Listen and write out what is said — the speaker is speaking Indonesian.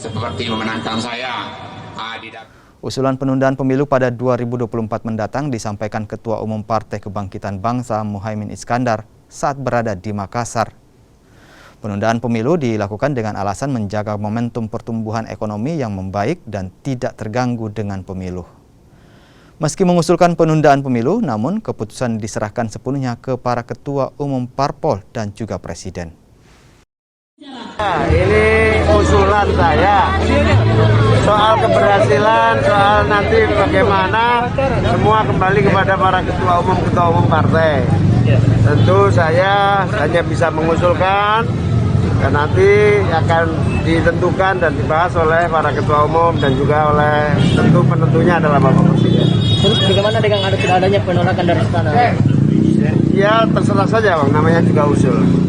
seperti memenangkan saya Usulan penundaan pemilu pada 2024 mendatang disampaikan Ketua Umum Partai Kebangkitan Bangsa Muhaimin Iskandar saat berada di Makassar. Penundaan pemilu dilakukan dengan alasan menjaga momentum pertumbuhan ekonomi yang membaik dan tidak terganggu dengan pemilu. Meski mengusulkan penundaan pemilu, namun keputusan diserahkan sepenuhnya ke para Ketua Umum Parpol dan juga Presiden. Ini usulan saya soal keberhasilan, soal nanti bagaimana, semua kembali kepada para ketua umum partai. Tentu saya hanya bisa mengusulkan dan nanti akan ditentukan dan dibahas oleh para ketua umum dan juga oleh tentu penentunya adalah Bapak Presiden. Terus bagaimana dengan tidak adanya penolakan dari istana? Ya terserah saja Bang, namanya juga usul.